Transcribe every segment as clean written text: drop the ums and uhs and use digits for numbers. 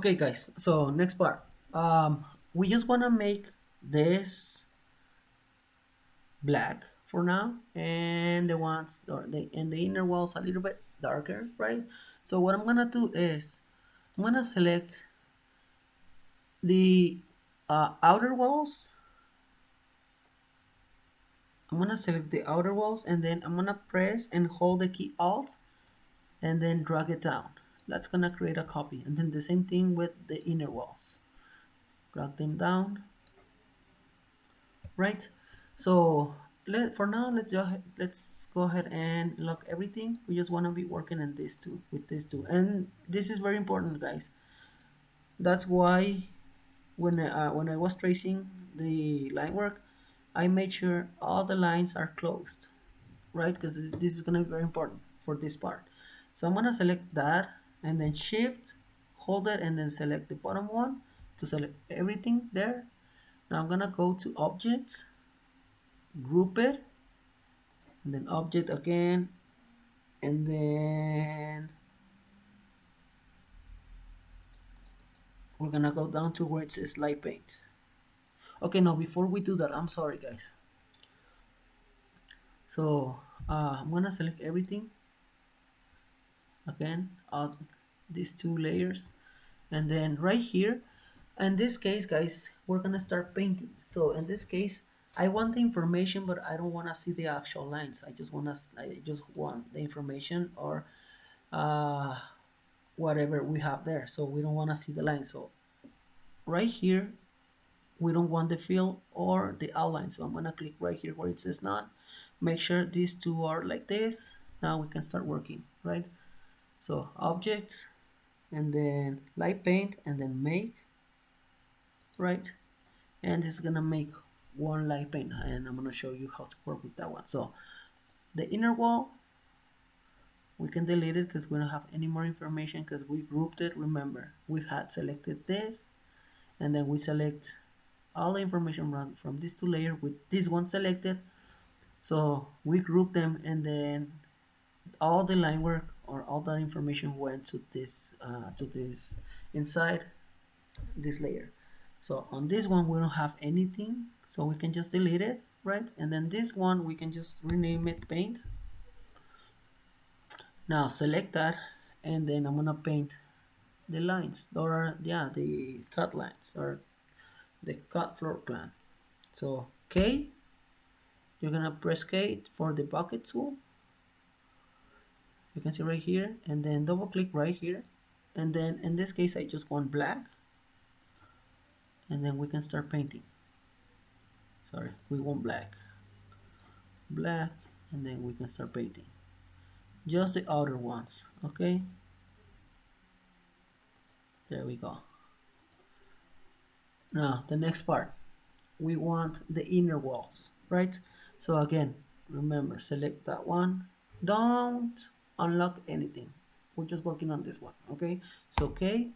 Okay, guys. So next part. We just wanna make this black for now, and the ones or the and the inner walls a little bit darker, right? So what I'm gonna do is I'm gonna select the outer walls. I'm gonna select the outer walls, and then I'm gonna press and hold the key Alt, and then drag it down. That's gonna create a copy, and then the same thing with the inner walls. Drag them down, right? So for now, let's go ahead and lock everything. We just want to be working in these two with these two, and this is very important, guys. That's why when I was tracing the line work, I made sure all the lines are closed, right? Because this is gonna be very important for this part. So I'm gonna select that and then Shift, hold it, and then select the bottom one to select everything there. Now I'm gonna go to Objects, Group it, and then Object again, and then we're gonna go down to where it says Light Paint. Okay, now before we do that, I'm sorry, guys. So I'm gonna select everything again, these two layers, and then right here, in this case, guys, we're gonna start painting. So in this case, I want the information, but I don't want to see the actual lines. I just want the information, or uh, whatever we have there. So we don't want to see the line. So right here, we don't want the fill or the outline. So I'm gonna click right here where it says none. Make sure these two are like this. Now we can start working, right? So Object, and then Light Paint, and then Make, right? And this is gonna make one light paint, and I'm gonna show you how to work with that one. So the inner wall, we can delete it because we don't have any more information because we grouped it. Remember, we had selected this, and then we select all the information from these two layers with this one selected. So we group them, and then all the line work or all that information went to this inside this layer. So on this one we don't have anything, so we can just delete it, right? And then this one we can just rename it paint. Now select that, and then I'm gonna paint the lines, or yeah, the cut lines, or the cut floor plan. So K, you're gonna press K for the bucket tool, you can see right here, and then double click right here, and then in this case I just want black, and then we can start painting. Sorry, we want black, and then we can start painting just the outer ones. Okay, there we go. Now the next part, we want the inner walls, right? So again, remember, select that one, don't unlock anything, we're just working on this one. Okay, so okay,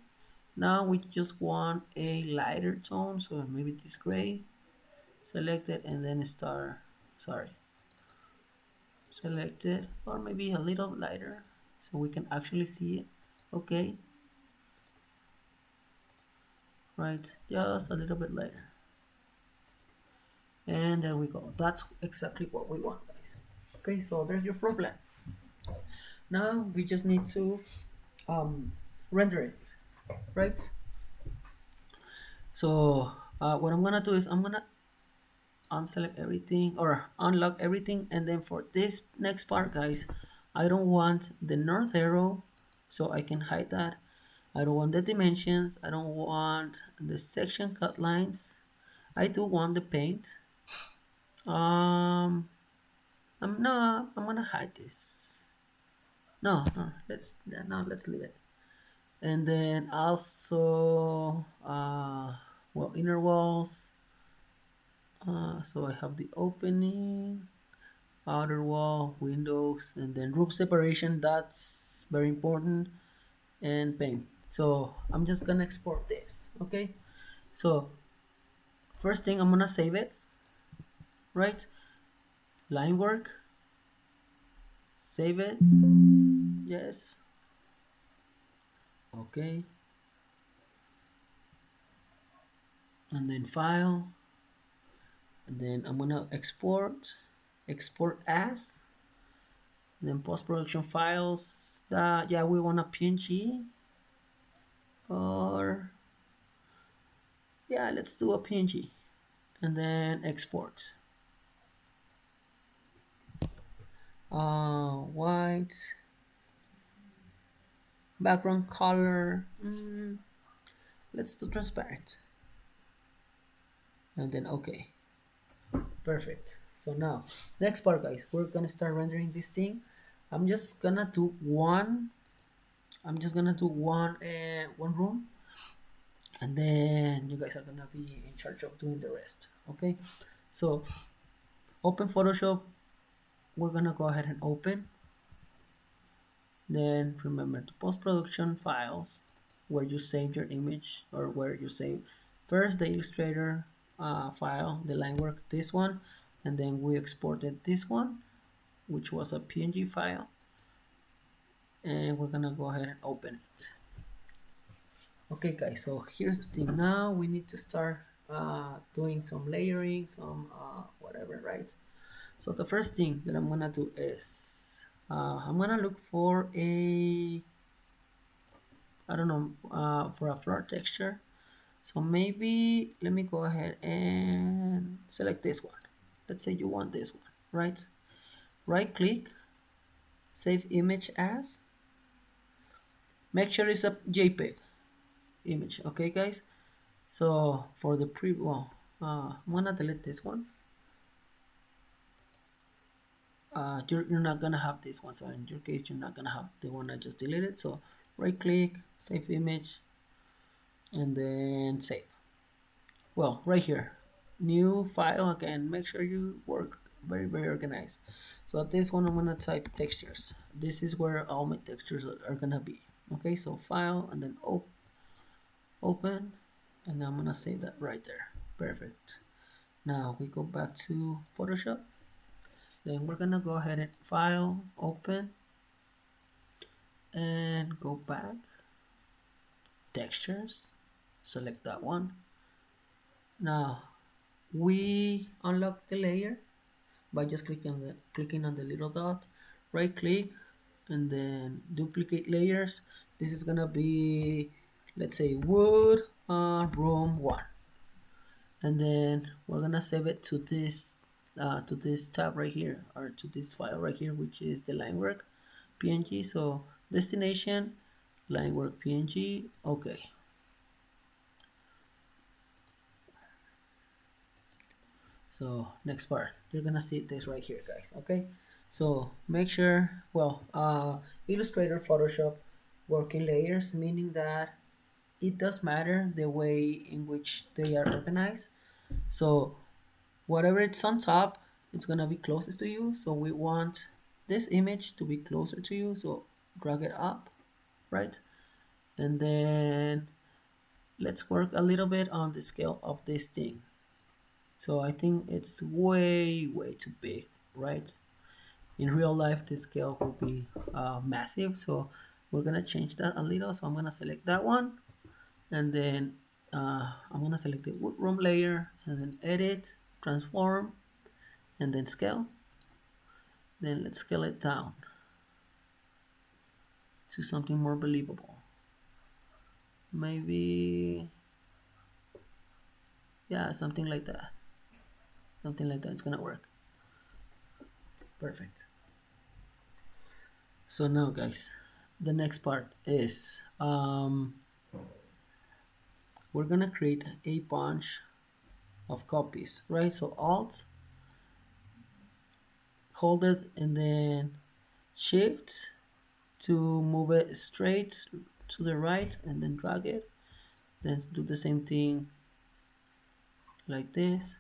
now we just want a lighter tone, so maybe this gray, select it, and then start, sorry, select it, or maybe a little lighter so we can actually see it. Okay, right, just a little bit lighter, and there we go. That's exactly what we want, guys. Okay, so there's your floor plan. Now we just need to um, render it, right? So what I'm gonna do is I'm gonna unselect everything or unlock everything, and then for this next part, guys, I don't want the north arrow, so I can hide that. I don't want the dimensions, I don't want the section cut lines, I do want the paint. um I'm gonna hide this. No, let's leave it. And then also well, inner walls, so I have the opening, outer wall, windows, and then roof separation, that's very important, and paint. So I'm just gonna export this. Okay, so first thing, I'm gonna save it, right? Line work, save it, yes, okay, and then file, and then I'm gonna export as, and then post-production files that, yeah, we want a PNG, or yeah, let's do a PNG, and then export. White, background color, let's do transparent, and then okay. Perfect. So now, next part, guys, we're gonna start rendering this thing. I'm just gonna do one. I'm just gonna do one room, and then you guys are gonna be in charge of doing the rest. Okay. So open Photoshop. We're gonna go ahead and open. Then remember the post-production files where you save your image, or where you save first the Illustrator file, the line work, this one, and then we exported this one, which was a PNG file, and we're gonna go ahead and open it. Okay, guys, so here's the thing. Now we need to start doing some layering, some whatever, right? So the first thing that I'm gonna do is I'm gonna look for a, I don't know, for a floor texture. So maybe let me go ahead and select this one. Let's say you want this one, right? Right click, save image as. Make sure it's a JPEG image, okay, guys? So for the well, I'm gonna delete this one. You're not gonna have this one, so in your case, you're not gonna have the one I just deleted. So right click, save image, and then save. Well, right here, new file again. Make sure you work very organized. So this one, I'm gonna type textures. This is where all my textures are gonna be. Okay, so file, and then open, and I'm gonna save that right there. Perfect. Now we go back to Photoshop. Then we're gonna go ahead and file, open, and go back, textures, select that one. Now we unlock the layer by just clicking on the little dot, right click, and then duplicate layers. This is gonna be, let's say, wood room 1, and then we're gonna save it to this tab right here, or to this file right here, which is the line work PNG. So destination, line work PNG. Okay. So next part, you're gonna see this right here, guys. Okay, so make sure, well, Illustrator, Photoshop work in layers, meaning that it does matter the way in which they are organized. So whatever it's on top, it's gonna be closest to you. So we want this image to be closer to you, so drag it up, right? And then let's work a little bit on the scale of this thing. So I think it's way too big, right? In real life, the scale will be massive, so we're gonna change that a little. So I'm gonna select that one, and then I'm gonna select the wood room layer, and then edit, transform, and then scale. Then let's scale it down to something more believable. Maybe, yeah, something like that. Something like that, it's gonna work. Perfect. So now, guys, the next part is we're gonna create a bunch of copies, right? So Alt, hold it, and then Shift to move it straight to the right, and then drag it. Then do the same thing like this.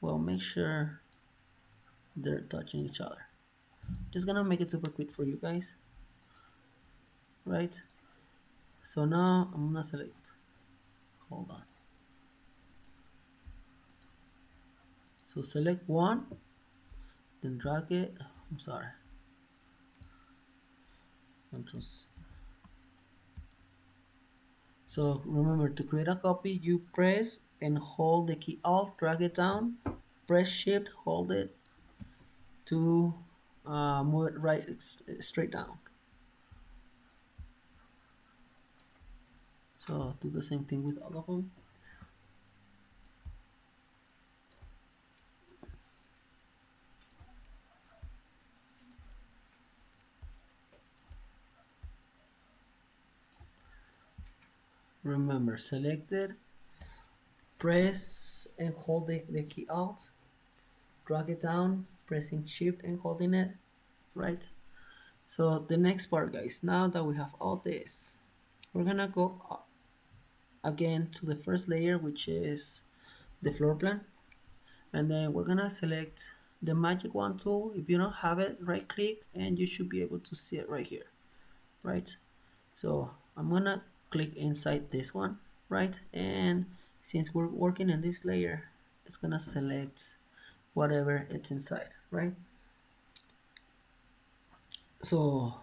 Well, make sure they're touching each other. Just gonna make it super quick for you guys, right? So now I'm gonna select, hold on. So select one, then drag it. I'm sorry. So remember, to create a copy, you press and hold the key Alt, drag it down, press Shift, hold it to move it right straight down. So do the same thing with all of them. Remember, select it, press and hold the key Alt, drag it down, pressing Shift and holding it, right? So the next part, guys, now that we have all this, we're gonna go again to the first layer, which is the floor plan, and then we're gonna select the magic wand tool. If you don't have it, right click and you should be able to see it right here, right? So I'm gonna click inside this one, right? And since we're working in this layer, it's gonna select whatever it's inside, right? So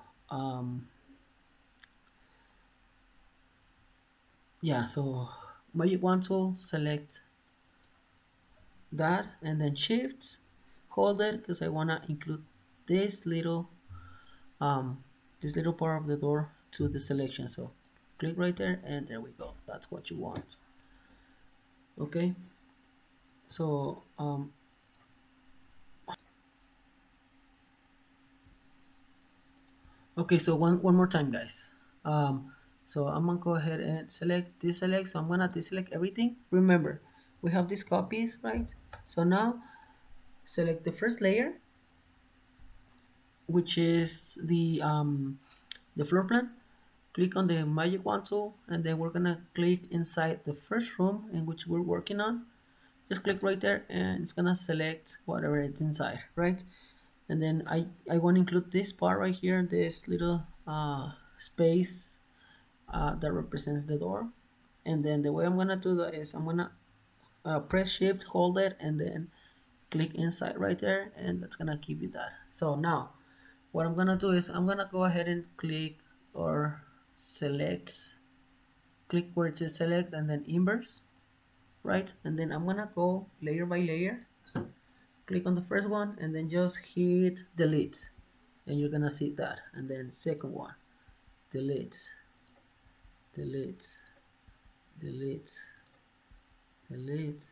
yeah, so magic wand tool, select that and then shift, hold it because I wanna include this little um, this little part of the door to the selection. So click right there and there we go. That's what you want. Okay. So okay. So one more time, guys. So I'm gonna go ahead and select deselect. So I'm gonna deselect everything. Remember, we have these copies, right? So now select the first layer, which is the floor plan. Click on the magic wand tool, and then we're gonna click inside the first room in which we're working on. Just click right there and it's gonna select whatever it's inside, right? And then I want to include this part right here, this little space that represents the door. And then the way I'm gonna do that is I'm gonna press shift, hold it, and then click inside right there, and that's gonna give you that. So now what I'm gonna do is I'm gonna go ahead and click or select, click where it says select and then inverse, right? And then I'm gonna go layer by layer, click on the first one and then just hit delete, and you're gonna see that. And then second one, delete, delete, delete, delete.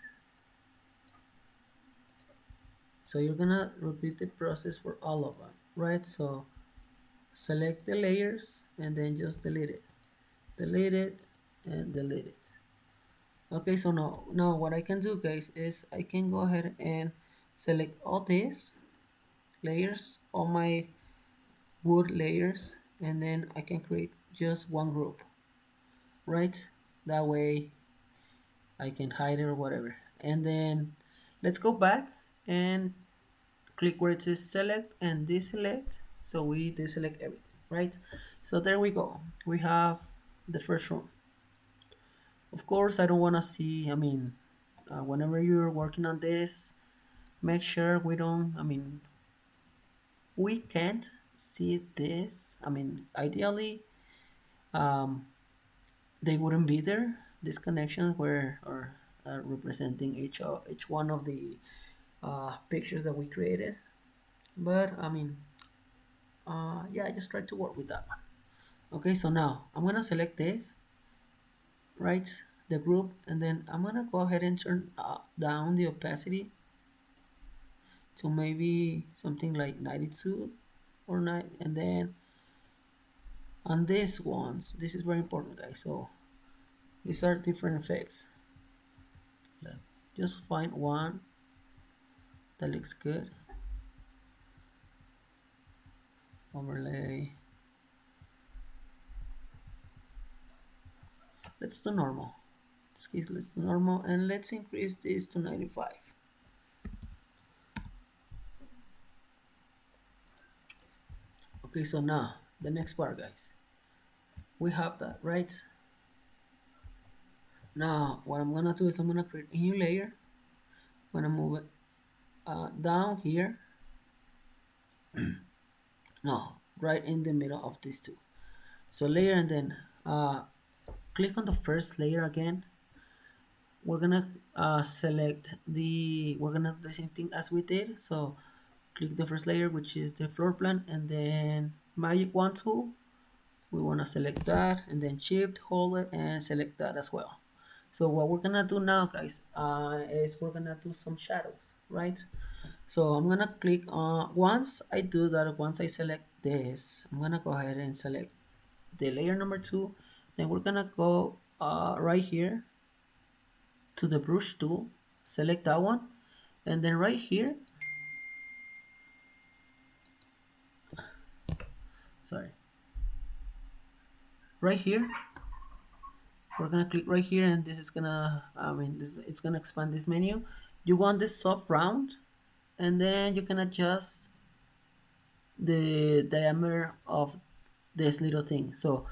So you're gonna repeat the process for all of them, right? So select the layers and then just delete it and delete it. Okay, so now what I can do, guys, is I can go ahead and select all these layers, all my wood layers, and then I can create just one group, right? That way I can hide it or whatever. And then let's go back and click where it says select and deselect. So we deselect everything, right? So there we go. We have the first room. Of course, I don't want to see, whenever you're working on this, make sure we don't, we can't see this. Ideally, um, they wouldn't be there. These connections were or representing each one of the pictures that we created. But yeah, I just tried to work with that one. Okay, so now I'm gonna select this, right, the group, and then I'm gonna go ahead and turn down the opacity to maybe something like 92 or 9, and then on these ones, this is very important, guys. So these are different effects. Like, just find one that looks good. Overlay. Let's do normal. In this case, let's do normal, and let's increase this to 95. Okay, so now the next part, guys. We have that, right? Now what I'm gonna do is I'm gonna create a new layer. I'm gonna move it down here. No, right in the middle of these two. So layer, and then click on the first layer again. we're gonna select the, we're gonna do the same thing as we did. So click the first layer, which is the floor plan, and then magic wand tool, we want to select that, and then shift, hold it, and select that as well. So what we're gonna do now, guys, is we're gonna do some shadows, right? So I'm gonna click on, once I do that, once I select this, I'm gonna go ahead and select the layer number 2. Then we're gonna go right here to the brush tool, select that one, and then right here, sorry, right here, we're gonna click right here, and this is gonna, this, it's gonna expand this menu. You want this soft round, and then you can adjust the diameter of this little thing. So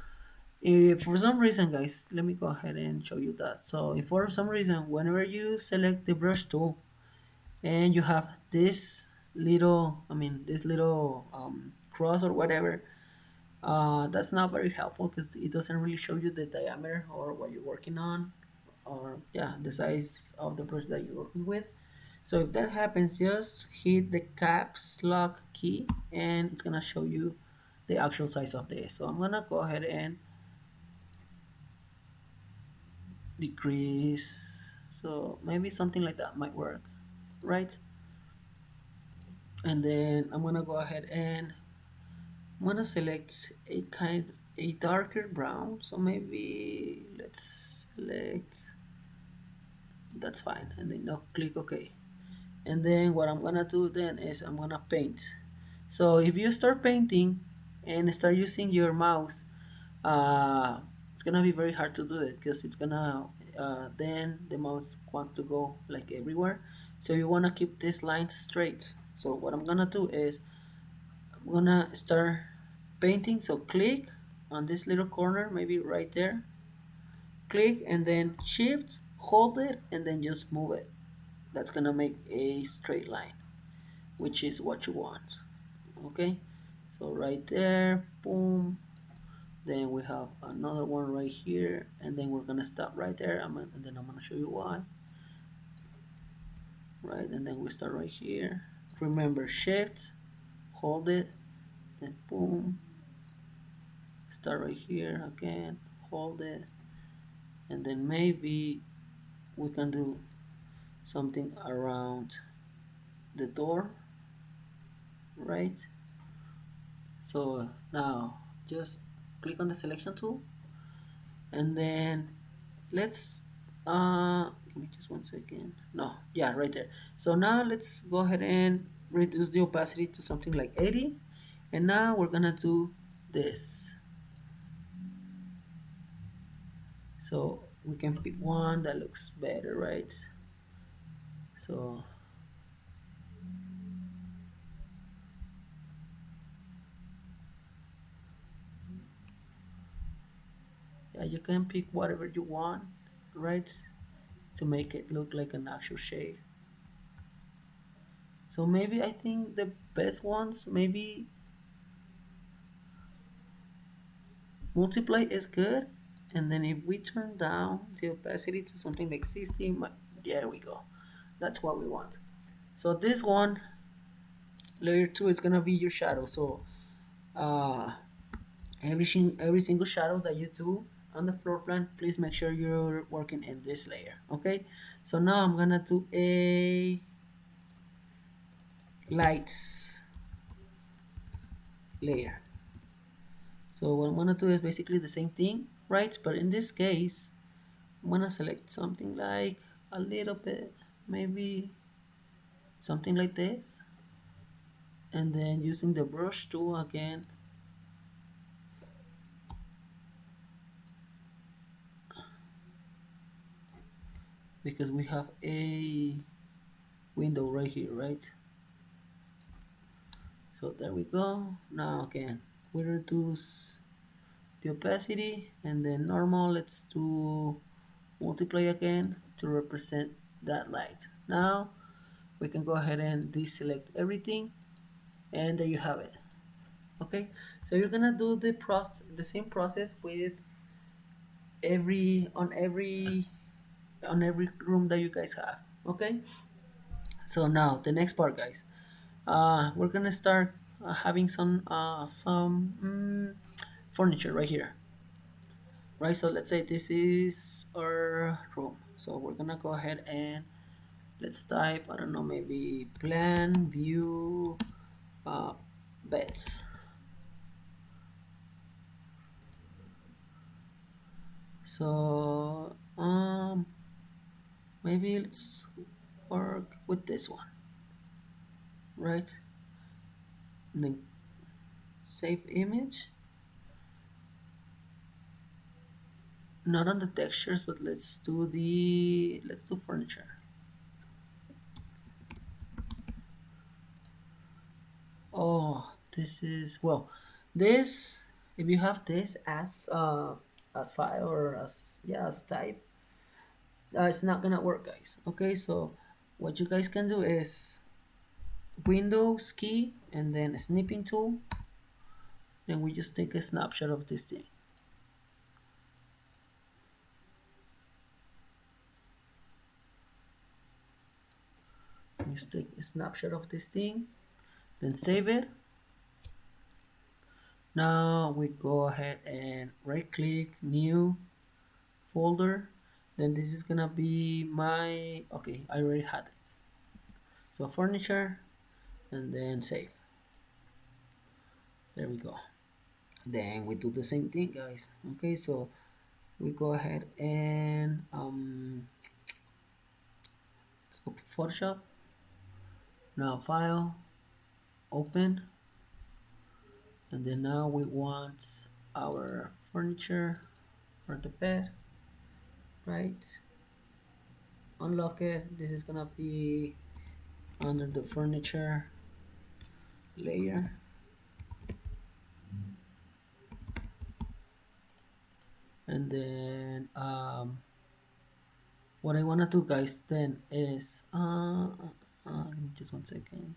if for some reason, guys, let me go ahead and show you that. So if for some reason, whenever you select the brush tool and you have this little, this little cross or whatever, that's not very helpful because it doesn't really show you the diameter or what you're working on, or yeah, the size of the brush that you're working with. So if that happens, just hit the caps lock key and it's gonna show you the actual size of this. So I'm gonna go ahead and decrease, so maybe something like that might work, right? And then I'm gonna go ahead and I'm gonna select a darker brown, so maybe let's select, that's fine, and then I'll click OK. And then what I'm gonna do then is I'm gonna paint. So if you start painting and start using your mouse, it's gonna be very hard to do it because it's gonna then the mouse wants to go like everywhere. So you wanna keep this line straight. So what I'm gonna do is I'm gonna start painting. So click on this little corner, maybe right there, click and then shift, hold it, and then just move it. That's gonna make a straight line, which is what you want. Okay, so right there, boom. Then we have another one right here, and then we're gonna stop right there. And then I'm gonna show you why. Right, and then we start right here. Remember, shift, hold it, then boom. Start right here again, hold it, and then maybe we can do something around the door, right? So now just click on the selection tool, and then let's give me just one second. No, yeah, right there. So now let's go ahead and reduce the opacity to something like 80, and now we're gonna do this. So we can pick one that looks better, right? So yeah, you can pick whatever you want, right, to make it look like an actual shade. So maybe I think the best ones, maybe multiply is good, and then if we turn down the opacity to something like 60, there we go, that's what we want. So this one, layer 2, is gonna be your shadow. So uh, every single shadow that you do on the floor plan, please make sure you're working in this layer. Okay, so now I'm gonna do a lights layer. So what I'm gonna do is basically the same thing, right? But in this case, I'm gonna select something like a little bit, maybe something like this, and then using the brush tool again, because we have a window right here, right? So there we go. Now again, we reduce the opacity, and then normal, let's do multiply again to represent that light. Now we can go ahead and deselect everything, and there you have it. Okay, so you're gonna do the same process with every on every room that you guys have. Okay, so now the next part, guys. We're gonna start having some furniture right here, right? So let's say this is our room. So we're gonna go ahead and let's type, I don't know, maybe plan view uh, beds. So maybe let's work with this one, right? And then save image. Not on the textures, but let's do furniture. Oh, this is, well, this, if you have this as file or as, yeah, as type, it's not gonna work, guys. Okay, so what you guys can do is Windows key and then a snipping tool. Then we just take a snapshot of this thing. We just take a snapshot of this thing, then save it. Now we go ahead and right click, new folder. Then this is gonna be my, okay, I already had it. So furniture and then save. There we go. Then we do the same thing, guys. Okay, so we go ahead and let's go to Photoshop. Now file, open, and then now we want our furniture or the bed, right? Unlock it. This is gonna be under the furniture layer. And then what I wanna do, guys, then is just 1 second.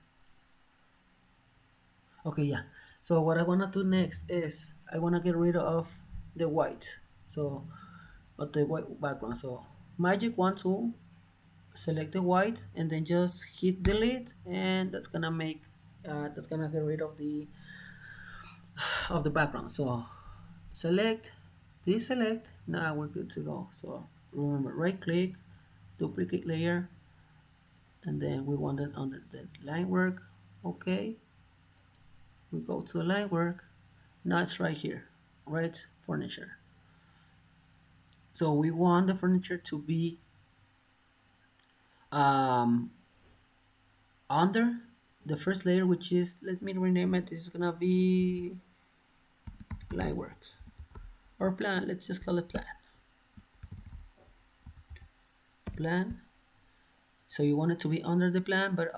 Okay, yeah. So what I wanna do next is I wanna get rid of the white. So of the white background. So magic wand tool, select the white, and then just hit delete, and that's gonna get rid of the background. So select, deselect. Now we're good to go. So remember, right click, duplicate layer, and then we want it under the line work. Okay, we go to the line work. Now it's right here, right furniture. So we want the furniture to be um, under the first layer, which is, let me rename it. This is gonna be line work or plan. Let's just call it plan. So you want it to be under the plan, but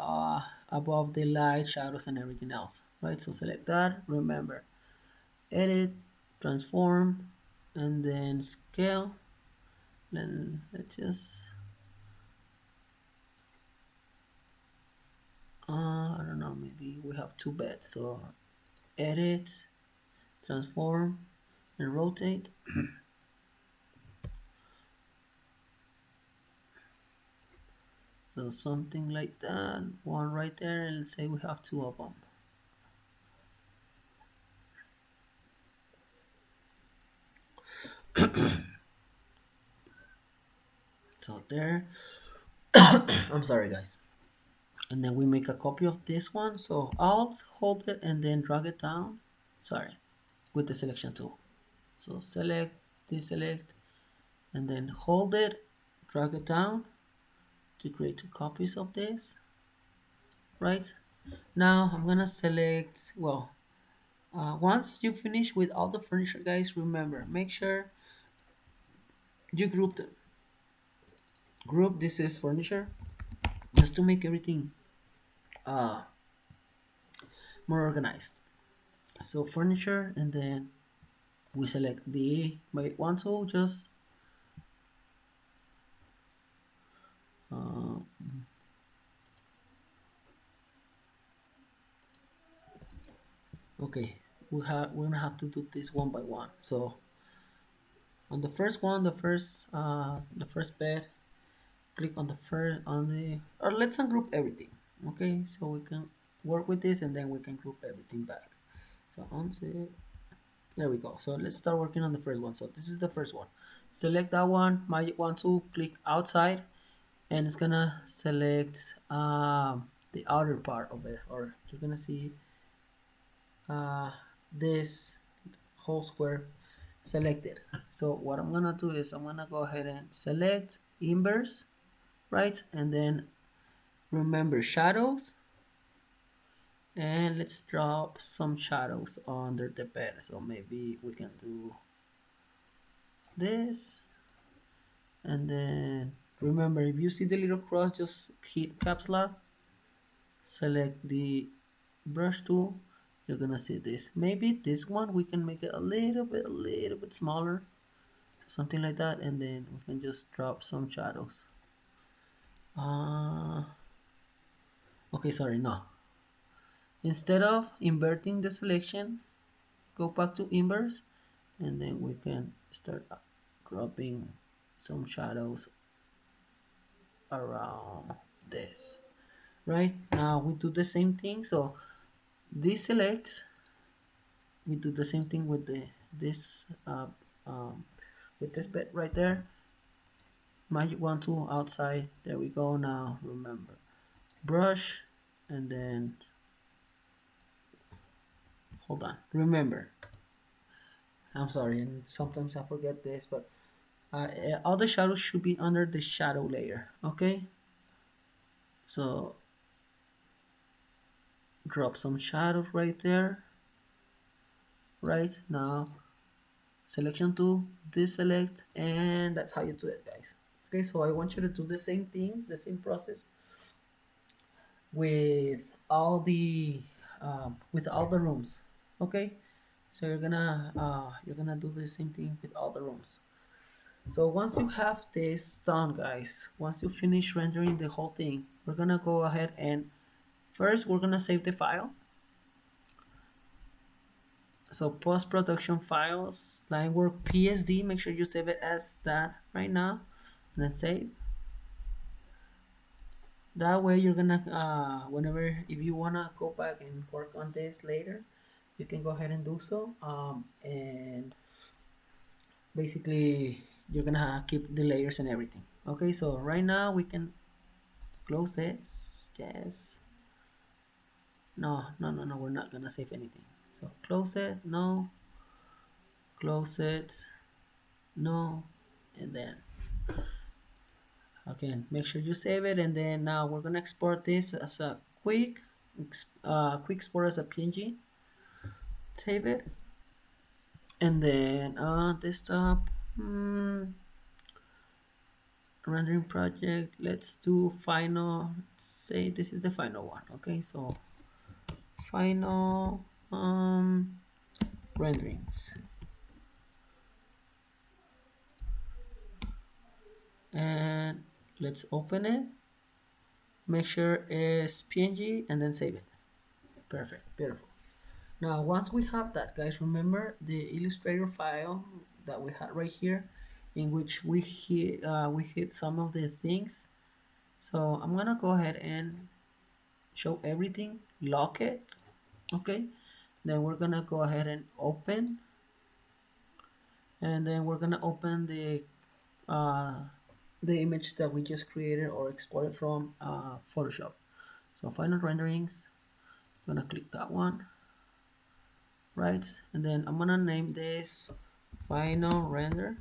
above the light, shadows, and everything else, right? So select that. Remember, edit, transform, and then scale. Then let's just I don't know, maybe we have two beds, so edit, transform, and rotate. So something like that, one right there, and let's say we have two of them. So there, I'm sorry, guys. And then we make a copy of this one. So Alt, hold it, and then drag it down. Sorry, with the selection tool. So select, deselect, and then hold it, drag it down to create two copies of this. Right now, I'm gonna select. Well, once you finish with all the furniture, guys, remember, make sure you group them. Group, this is furniture, just to make everything uh, more organized. So furniture, and then we select the by one tool, just uh, okay, we're gonna have to do this one by one. So on the first one, the first bed, click on the first on the or let's ungroup everything. Okay, so we can work with this and then we can group everything back. So unzip, there we go. So let's start working on the first one. So this is the first one. Select that one. Might want to click outside, and it's gonna select the outer part of it, or you're gonna see uh, this whole square selected. So what I'm gonna do is I'm gonna go ahead and select inverse, right? And then remember shadows, and let's drop some shadows under the bed. So maybe we can do this, and then remember, if you see the little cross, just hit caps lock, select the brush tool, you're gonna see this. Maybe this one we can make it a little bit smaller, something like that, and then we can just drop some shadows. uh okay, sorry, no, instead of inverting the selection, go back to inverse, and then we can start dropping some shadows around this. Right now we do the same thing. So this selects, we do the same thing with the this um, with this bit right there. Magic one tool outside, there we go. Now remember, brush, and then hold on, remember, I'm sorry, and sometimes I forget this, but all the shadows should be under the shadow layer. Okay, so drop some shadows right there. Right now, selection tool, deselect, and that's how you do it, guys. Okay, so I want you to do the same thing, the same process with all the rooms. Okay, so you're gonna do the same thing with all the rooms. So once you have this done, guys, once you finish rendering the whole thing, we're gonna go ahead and first we're gonna save the file. So post-production files, line work PSD, make sure you save it as that right now, and then save. That way you're gonna whenever, if you wanna go back and work on this later, you can go ahead and do so. And basically you're gonna keep the layers and everything. Okay, so right now we can close this. Yes. No, we're not gonna save anything. So close it, no, close it, no, and then okay, make sure you save it, and then now we're gonna export this as a quick export as a PNG. Save it, and then desktop, rendering project. Let's do final. Let's say this is the final one. Okay, so final renderings, and let's open it. Make sure it's PNG, and then save it. Perfect, beautiful. Now, once we have that, guys, remember the Illustrator file that we had right here, in which we hit some of the things. So I'm gonna go ahead and show everything, lock it, okay. Then we're gonna go ahead and open, and then we're gonna open the image that we just created or exported from Photoshop. So final renderings, I'm gonna click that one, right? And then I'm gonna name this final render,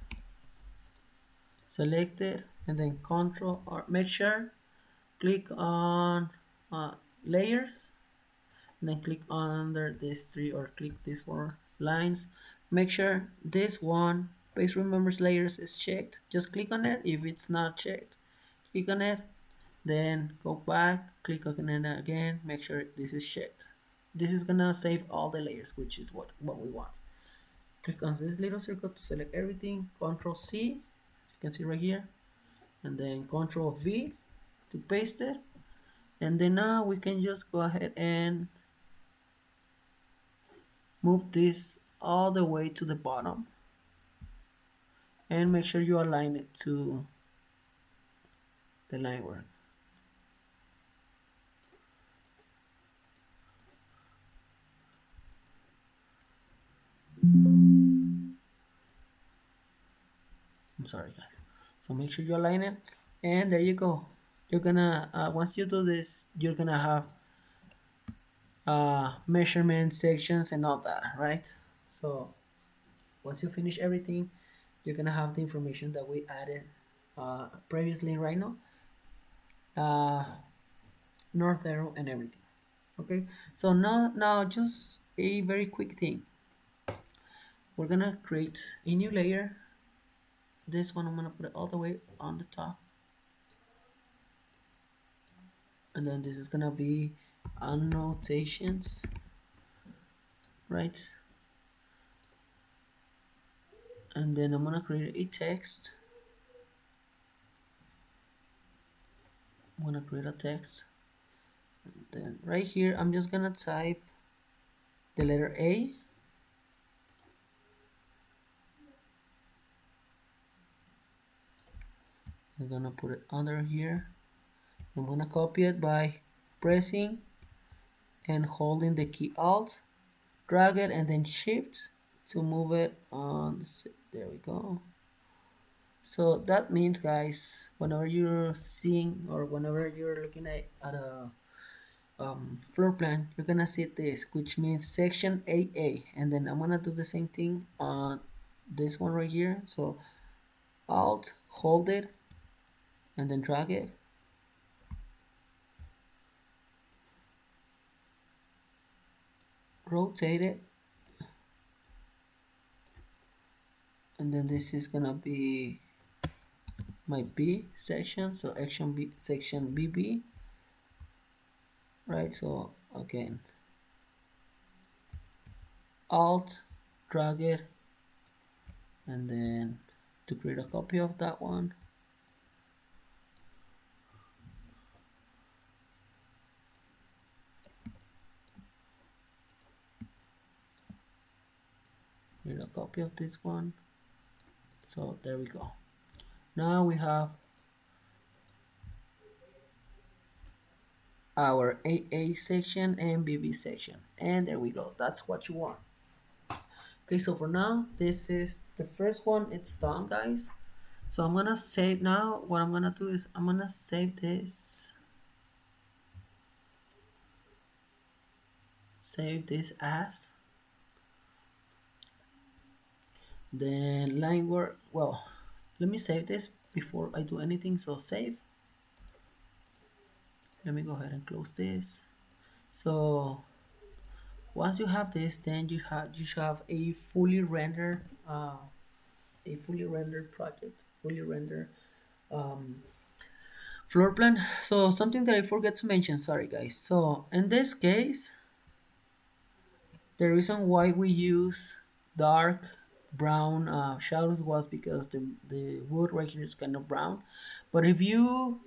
select it, and then control, or make sure click on layers, and then click under these three, or click these four lines. Make sure this one, base remembers layers, is checked. Just click on it. If it's not checked, click on it, then go back, click on it again, make sure this is checked. This is gonna save all the layers, which is what we want. Click on this little circle to select everything, Control C, you can see right here, and then Control V to paste it. And then now we can just go ahead and move this all the way to the bottom, and make sure you align it to the line work. I'm sorry, guys. So make sure you align it, and there you go. You're gonna once you do this, you're gonna have measurement sections and all that, right? So once you finish everything, you're gonna have the information that we added previously in Rhino, uh, north arrow and everything. Okay, so now just a very quick thing. We're gonna create a new layer. This one I'm gonna put it all the way on the top, and then this is gonna be annotations, right? And then I'm gonna create a text. I'm gonna create a text. Then right here, I'm just gonna type the letter A. I'm gonna put it under here. I'm gonna copy it by pressing and holding the key Alt, drag it and then Shift to move it on. There we go. So that means, guys, whenever you're seeing or whenever you're looking at a floor plan, you're gonna see this, which means section AA, and then I'm gonna do the same thing on this one right here. So Alt, hold it, and then drag it. Rotate it, and then this is gonna be my B section, so action B, section BB, right? So again, Alt, drag it, and then to create a copy of that one, create a copy of this one. So there we go. Now we have our AA section and BB section, and there we go. That's what you want. Okay, so for now, this is the first one. It's done, guys. So I'm gonna save now. What I'm gonna do is I'm gonna save this. Save this as. Then line work. Well, let me save this before I do anything. So save. Let me go ahead and close this. So once you have this, then you should have a fully rendered project, fully rendered floor plan. So something that I forgot to mention, sorry guys. So in this case, the reason why we use dark brown shadows was because the wood right here is kind of brown. But if you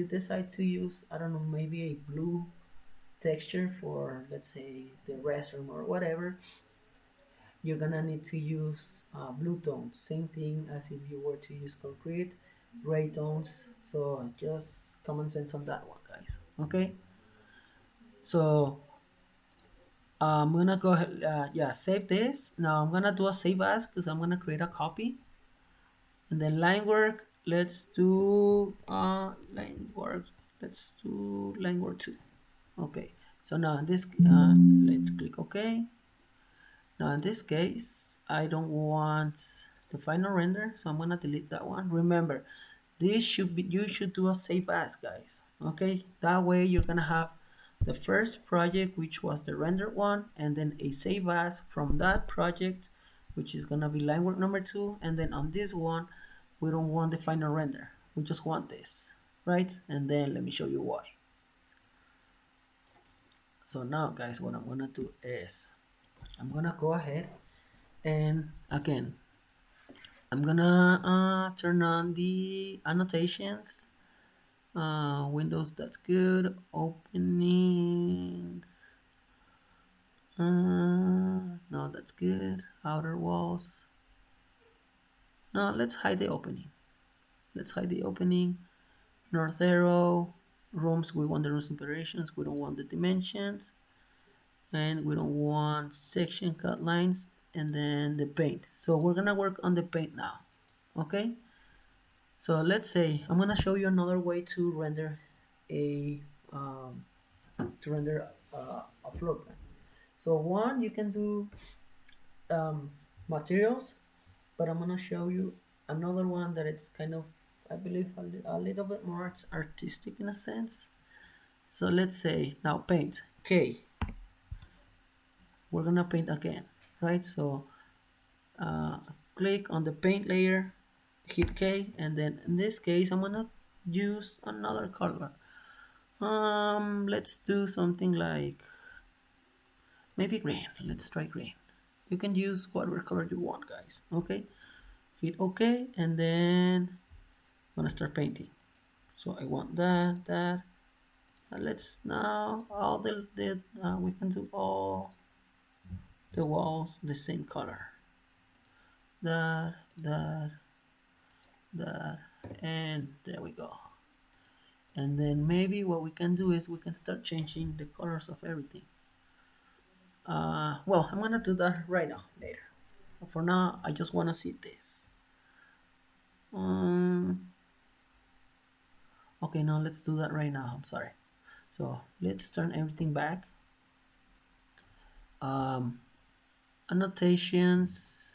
decide to use, I don't know, maybe a blue texture for, let's say, the restroom or whatever, you're gonna need to use blue tones, same thing as if you were to use concrete, gray tones. So just common sense on that one, guys. Okay, so I'm gonna go ahead, yeah, save this. Now I'm gonna do a save as because I'm gonna create a copy, and then line work, let's do line work, let's do line work 2. Okay, so now this let's click OK. Now in this case, I don't want the final render, so I'm gonna delete that one. Remember, this should be, you should do a save as, guys. Okay, that way you're gonna have the first project, which was the rendered one, and then a save as from that project, which is gonna be line work number 2, and then on this one, we don't want the final render. We just want this, right? And then let me show you why. So now, guys, what I'm gonna do is I'm gonna go ahead and again I'm gonna turn on the annotations. Windows, that's good. Opening. No, that's good. Outer walls. No, let's hide the opening. Let's hide the opening. North arrow, rooms, we want the room separations, we don't want the dimensions, and we don't want section cut lines, and then the paint. So we're gonna work on the paint now, okay? So let's say I'm gonna show you another way to render a um, a floor plan. So one, you can do um, materials, but I'm gonna show you another one that it's kind of, I believe, a little bit more artistic in a sense. So let's say now paint K. We're gonna paint again, right? So uh, click on the paint layer, hit K, and then in this case I'm gonna use another color. Let's do something like maybe green. Let's try green. You can use whatever color you want, guys. Okay, hit OK, and then I'm gonna start painting. So I want that. And let's now all the we can do all the walls the same color. That, that, and there we go. And then maybe what we can do is we can start changing the colors of everything. Well, I'm gonna do that right now, later. For now, I just wanna see this. Okay, now let's do that right now. I'm sorry. So let's turn everything back. Um, Annotations.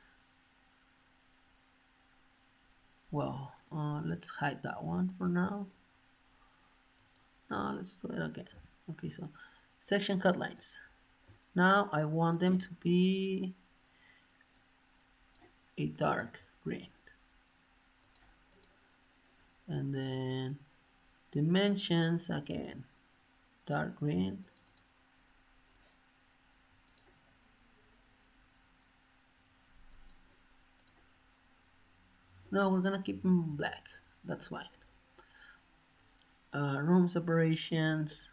Well, let's hide that one for now. Now let's do it again. Okay, so section cut lines. Now I want them to be a dark green. And then dimensions again, dark green. No, we're gonna keep them black. That's fine. Room separations,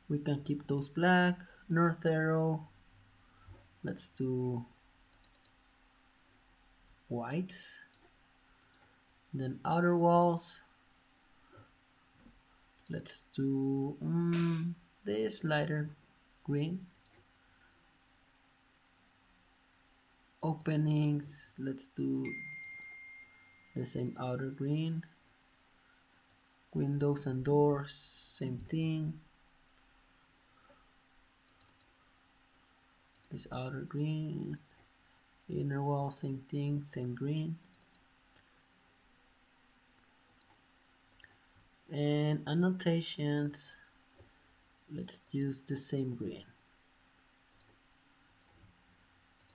we can keep those black. North arrow, let's do whites. Then outer walls, let's do this lighter green. Openings, let's do the same outer green. Windows and doors, same thing. This outer green. Inner wall, same thing, same green. And annotations, let's use the same green.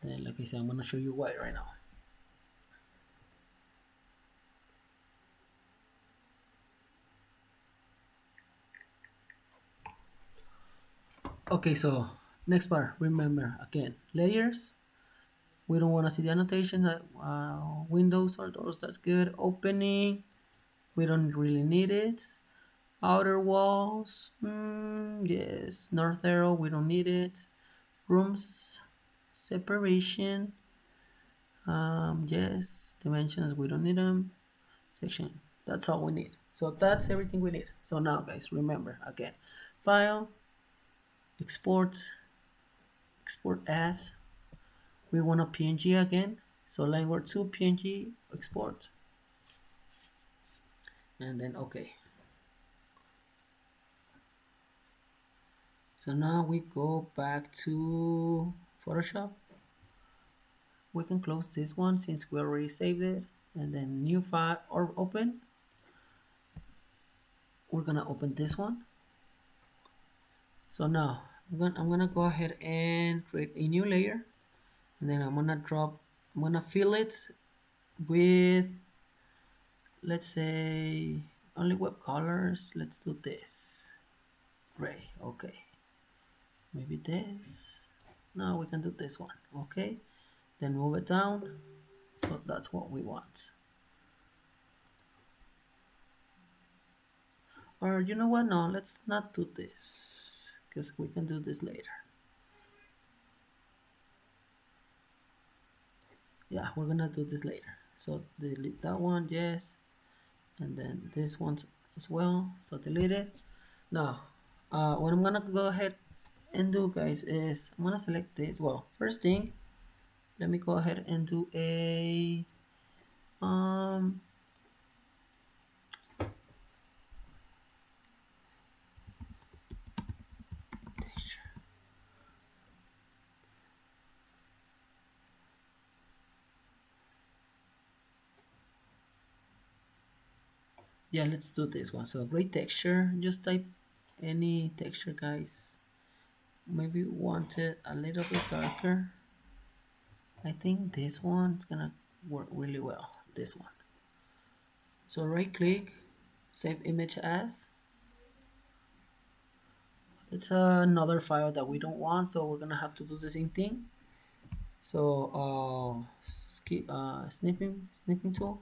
Then, like I said, I'm gonna show you white right now. Okay, so next part, remember again, layers. We don't want to see the annotations. Windows or doors, that's good. Opening, we don't really need it. Outer walls, yes. North arrow, we don't need it. Rooms separation, yes. Dimensions, we don't need them. Section, that's all we need. So that's everything we need. So now, guys, remember again, file, export, export as. We want a PNG again. So line word 2 PNG, export, and then okay. So now we go back to Photoshop. We can close this one since we already saved it, and then new file or open. We're gonna open this one. So now I'm gonna go ahead and create a new layer, and then I'm gonna fill it with, let's say, only web colors. Let's do this gray. Okay, maybe this. No, we can do this one. Okay, then move it down. So that's what we want. Or you know what? No, let's not do this because we can do this later. Yeah, we're gonna do this later. So delete that one, yes, and then this one, as well, so delete it. Now what I'm gonna go ahead and do, guys, is I'm gonna select this. Well, first thing, let me go ahead and do a um texture. Yeah, let's do this one. So great texture, just type any texture, guys. Maybe want it a little bit darker. I think this one's gonna work really well, this one. So right click, save image as. It's another file that we don't want, so we're gonna have to do the same thing. So skip snipping tool,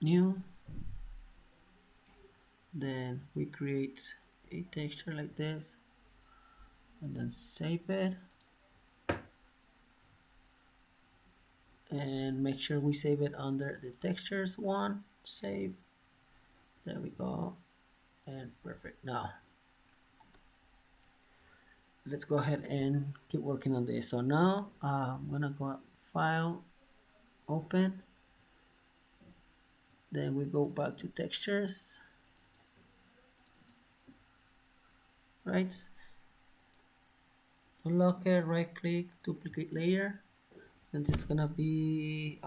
new, then we create a texture like this, and then save it, and make sure we save it under the textures one. Save, there we go, and perfect. Now let's go ahead and keep working on this. So now I'm gonna go file, open, then we go back to textures, right, unlock it, right click, duplicate layer, and it's gonna be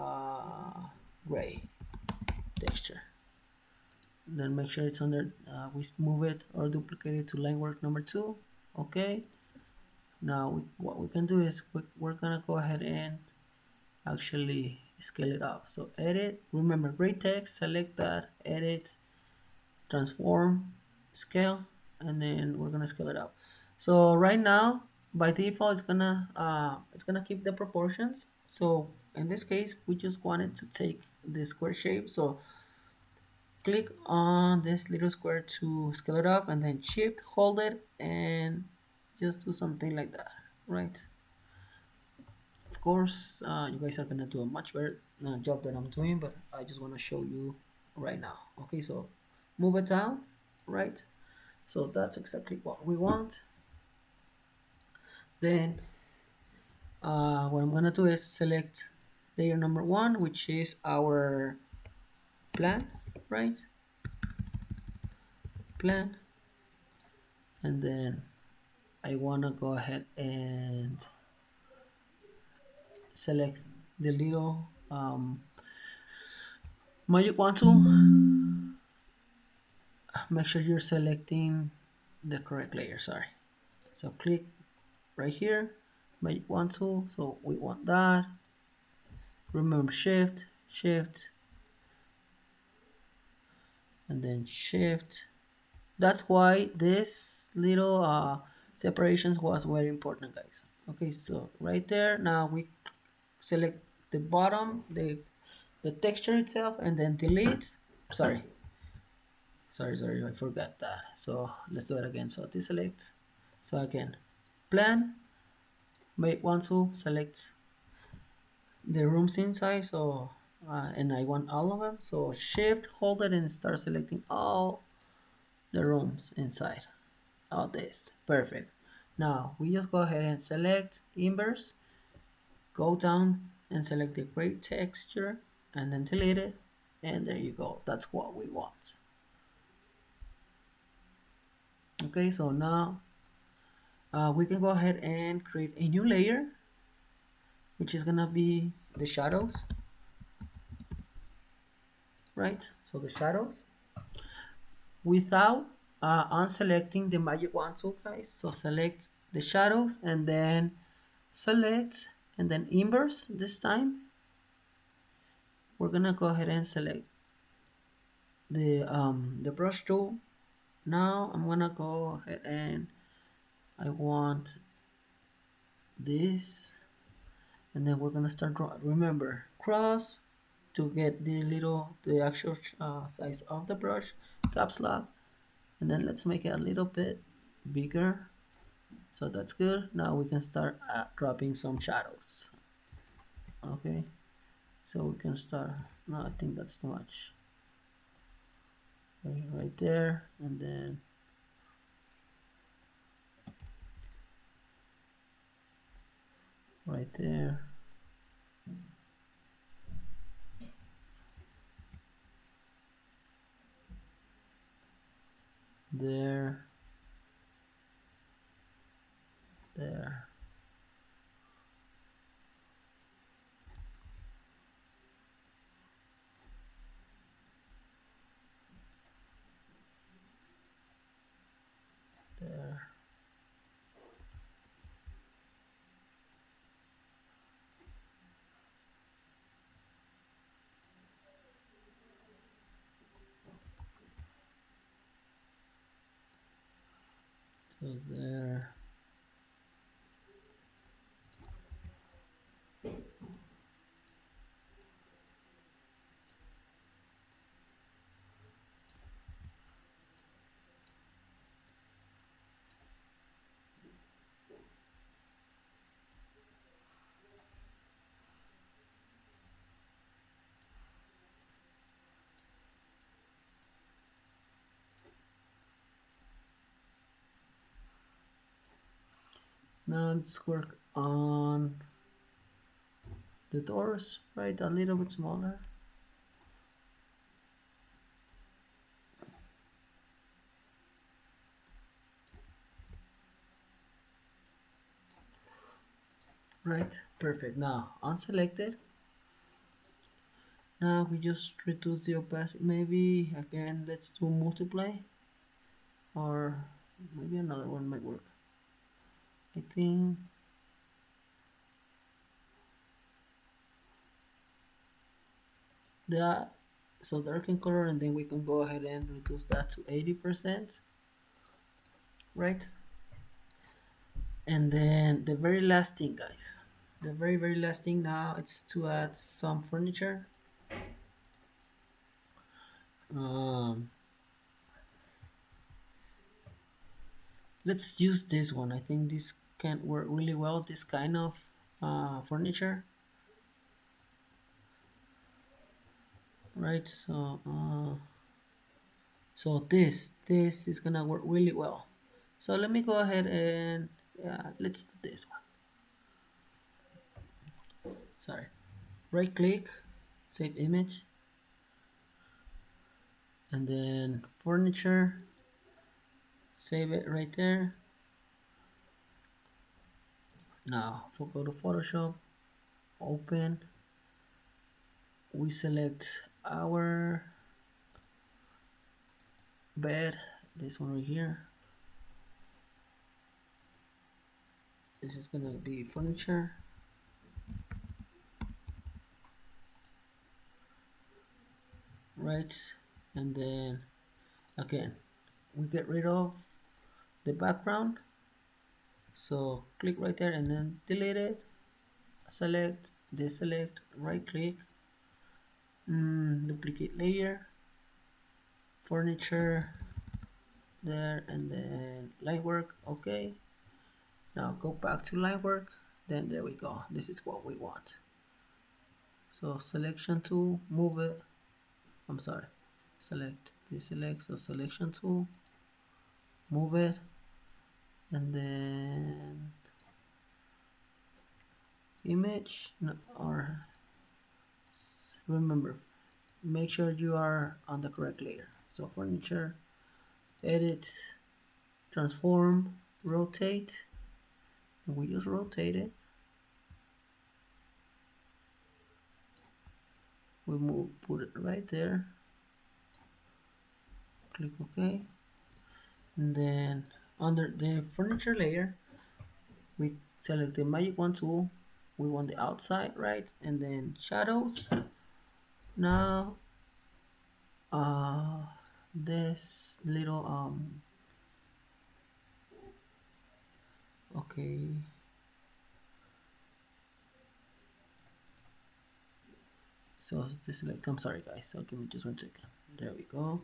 gray texture. Then make sure it's under, we move it or duplicate it to line work number 2. Okay, now what we can do is we're gonna go ahead and actually scale it up. So edit, remember gray text, select that, edit, transform, scale, and then we're gonna scale it up. So right now by default it's gonna keep the proportions. So in this case we just wanted to take the square shape, so click on this little square to scale it up, and then shift, hold it, and just do something like that, right? Of course you guys are gonna do a much better job than I'm doing, but I just want to show you right now. Okay, so move it down, right? So that's exactly what we want. Then what I'm gonna do is select layer number 1, which is our plan, right? Plan, and then I wanna go ahead and select the little magic wand tool. Make sure you're selecting the correct layer, sorry. So click right here, magic wand tool, so we want that. Remember shift, and then shift. That's why this little separations was very important, guys. Okay, so right there, now we select the bottom, the texture itself, and then delete. Sorry, I forgot that. So let's do it again. So deselect. So again, plan, make one to select the rooms inside. So and I want all of them. So shift, hold it, and start selecting all the rooms inside. All this, perfect. Now we just go ahead and select inverse, go down and select the gray texture, and then delete it, and there you go. That's what we want. Okay, so now we can go ahead and create a new layer, which is gonna be the shadows, right? So the shadows without unselecting the magic wand tool, guys. So select the shadows and then select and then inverse. This time we're gonna go ahead and select the brush tool. Now I'm gonna go ahead and I want this, and then we're gonna start drawing. Remember, cross to get the actual size of the brush, caps lock, and then let's make it a little bit bigger. So that's good. Now we can start dropping some shadows. Okay, so we can start. No, I think that's too much. right there, and then right there, there, there. There. So there. Now let's work on the doors, right? A little bit smaller. Right, perfect. Now unselected. Now we just reduce the opacity. Maybe again, let's do multiply, or maybe another one might work. I think that, so darken color, and then we can go ahead and reduce that to 80%, right? And then the very last thing, guys, the very last thing now, it's to add some furniture. um, let's use this one. I think this can work really well, this kind of furniture, right? So this is gonna work really well. So let me go ahead and let's do this one. Sorry, right click, save image, and then furniture, save it right there. Now go to Photoshop, open, we select our bed, this one right here. This is gonna be furniture, right? And then again, we get rid of the background, so click right there and then delete it, select, deselect, right click, duplicate layer, furniture there, and then lightwork. Okay, now go back to lightwork, then there we go, this is what we want. So selection tool, move it, I'm sorry, select, deselect, so selection tool, move it, and then image, or remember, make sure you are on the correct layer. So furniture, edit, transform, rotate, and we just rotate it. We move, put it right there, click OK, and then under the furniture layer, we select the magic wand tool, we want the outside, right? And then shadows. Now this little okay, so deselect, I'm sorry guys, so give me just 1 second. There we go.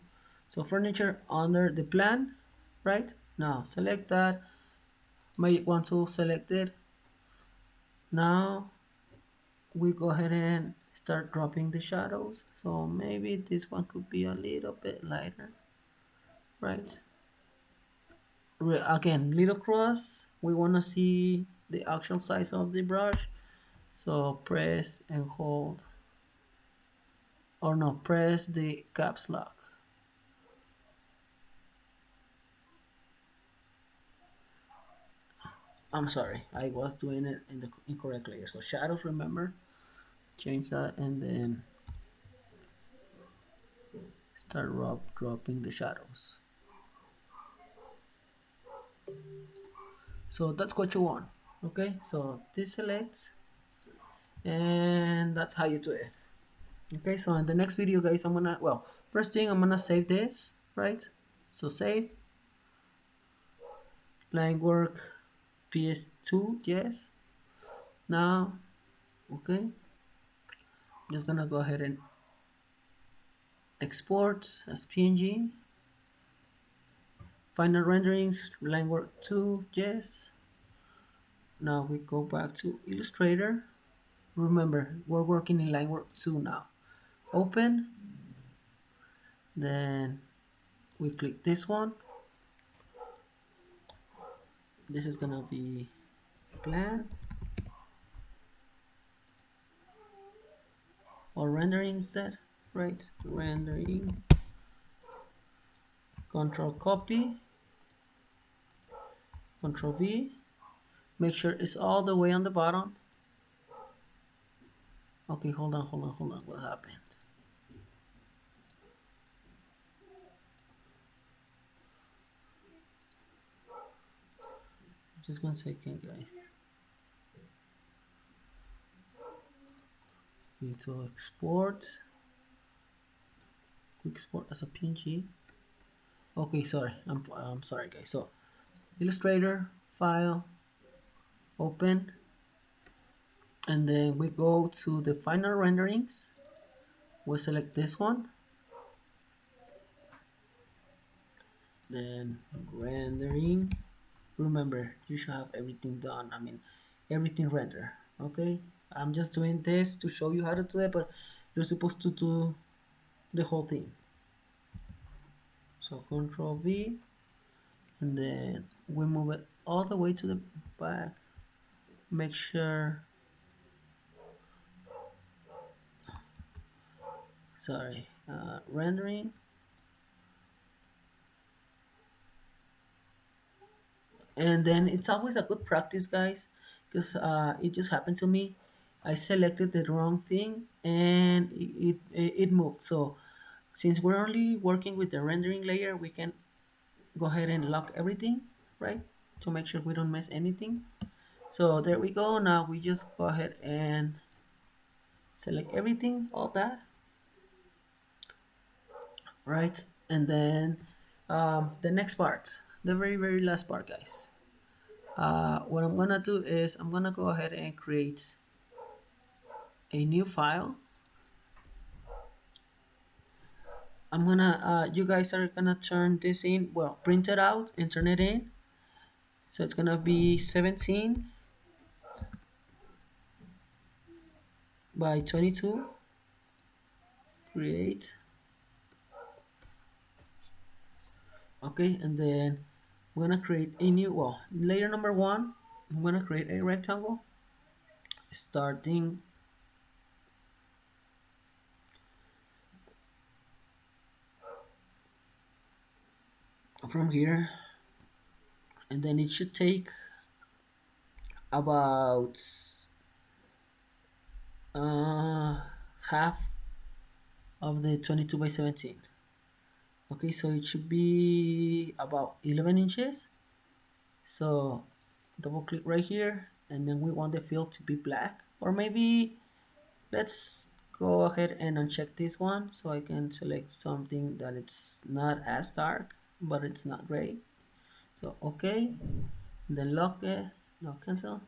So furniture under the plan, right? Now select that, magic wand tool selected. Now we go ahead and start dropping the shadows. So maybe this one could be a little bit lighter. right? Again, little cross, we want to see the actual size of the brush. So press and hold, or no, press the caps lock. I'm sorry, I was doing it in the incorrect layer. So shadows, remember, change that, and then start dropping the shadows. So that's what you want. Okay, so this selects, and that's how you do it. Okay, so in the next video, guys, I'm gonna, well, first thing, I'm gonna save this, right? So save, line work, PS2, yes. Now, okay, I'm just gonna go ahead and export as PNG. Final renderings, line work 2, yes. Now we go back to Illustrator. Remember, we're working in line work 2 now. Open, then we click this one. This is gonna be plan or rendering instead, right? Rendering, control copy, control V, make sure it's all the way on the bottom. Okay, hold on, what happened? Just 1 second, guys. Okay, to export, quick export as a PNG. Okay, sorry, I'm sorry, guys. So Illustrator, file, open, and then we go to the final renderings. We select this one, then rendering. Remember, you should have everything done. I mean, everything render. Okay, I'm just doing this to show you how to do it, but you're supposed to do the whole thing. So Control V, and then we move it all the way to the back. Make sure, sorry, rendering, and then it's always a good practice, guys, because it just happened to me. I selected the wrong thing and it moved. So since we're only working with the rendering layer, we can go ahead and lock everything, right, to make sure we don't miss anything. So there we go. Now we just go ahead and select everything, all that, right? And then the next part, the very last part, guys. What I'm gonna do is I'm gonna go ahead and create a new file. I'm gonna, you guys are gonna turn this in, well, print it out and turn it in. So it's gonna be 17 by 22. Create. Okay, and then I'm gonna create a new, well, layer number 1. I'm gonna create a rectangle starting from here, and then it should take about half of the 22 by 17. Okay, so it should be about 11 inches. So double click right here, and then we want the fill to be black, or maybe let's go ahead and uncheck this one so I can select something that it's not as dark but it's not gray. So okay, then lock it, no, cancel,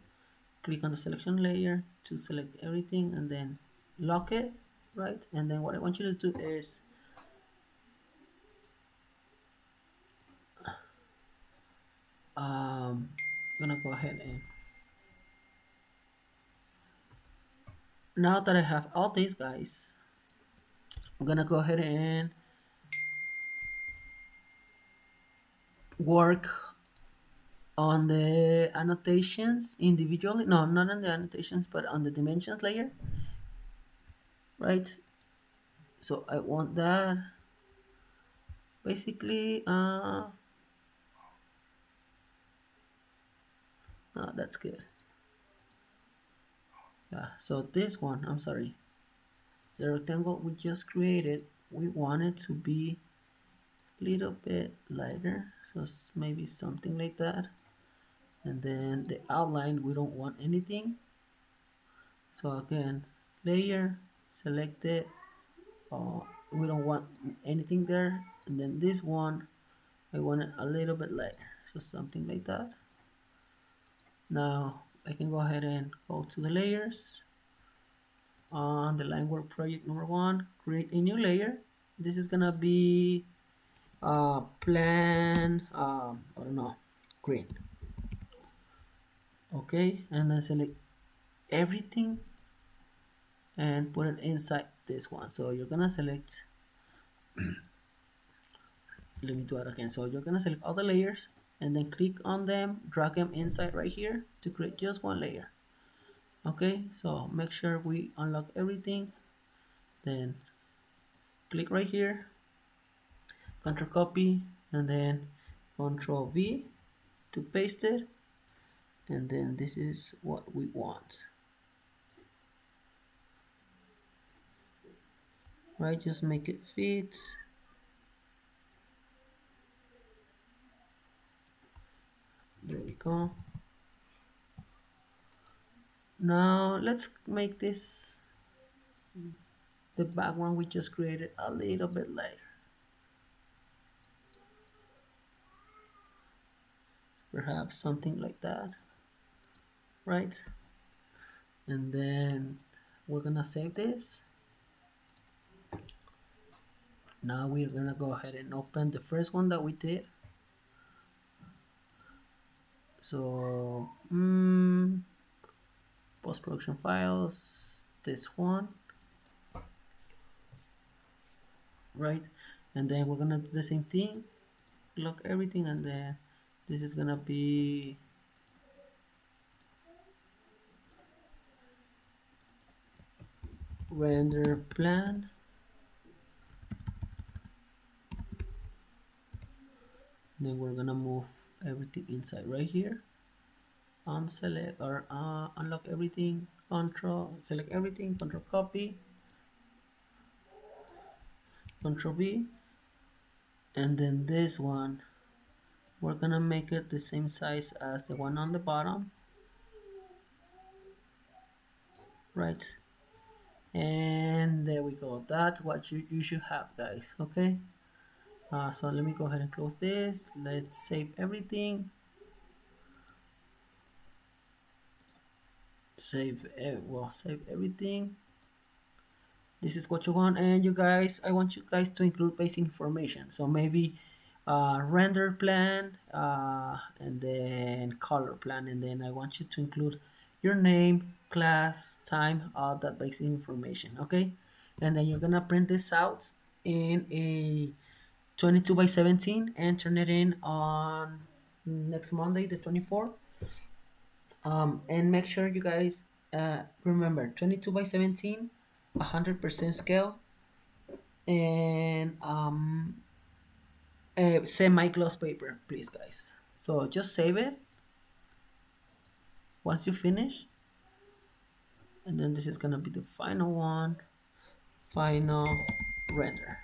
click on the selection layer to select everything, and then lock it, right? And then what I want you to do is I'm gonna go ahead and, now that I have all these guys, I'm gonna go ahead and work on the annotations individually. No, not on the annotations, but on the dimensions layer, right? So I want that basically. No, that's good. Yeah. So this one, I'm sorry, the rectangle we just created, we want it to be a little bit lighter. So maybe something like that. And then the outline, we don't want anything. So again, layer, select it. We don't want anything there. And then this one, I want it a little bit lighter. So something like that. Now I can go ahead and go to the layers. On the line work project number 1, create a new layer. This is gonna be plan, I don't know, green. Okay, and then select everything and put it inside this one. So you're gonna select, let me do it again. So you're gonna select all the layers and then click on them, drag them inside right here to create just one layer. Okay, so make sure we unlock everything, then click right here, control copy, and then control V to paste it, and then this is what we want, right? Just make it fit. There we go. Now let's make this, the background we just created, a little bit lighter, perhaps something like that, right? And then we're gonna save this. Now we're gonna go ahead and open the first one that we did. So post-production files, this one, right? And then we're gonna do the same thing, lock everything, and then this is gonna be render plan. Then we're gonna move everything inside right here, unselect or unlock everything, control select everything, control copy, control V, and then this one we're gonna make it the same size as the one on the bottom, right? And there we go. That's what you should have, guys. Okay, so let me go ahead and close this. Let's save everything. Save everything. This is what you want, and you guys, I want you guys to include basic information. So maybe render plan, and then color plan, and then I want you to include your name, class, time, all that basic information. Okay, and then you're gonna print this out in a 22 by 17 and turn it in on next Monday, the 24th. And make sure you guys remember 22 by 17, 100% scale, and semi-gloss paper, please, guys. So just save it once you finish, and then this is gonna be the final one, final render,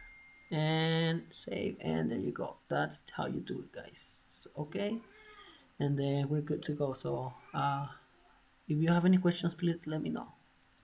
and save, and there you go. That's how you do it, guys. So, okay, and then we're good to go. So if you have any questions, please let me know.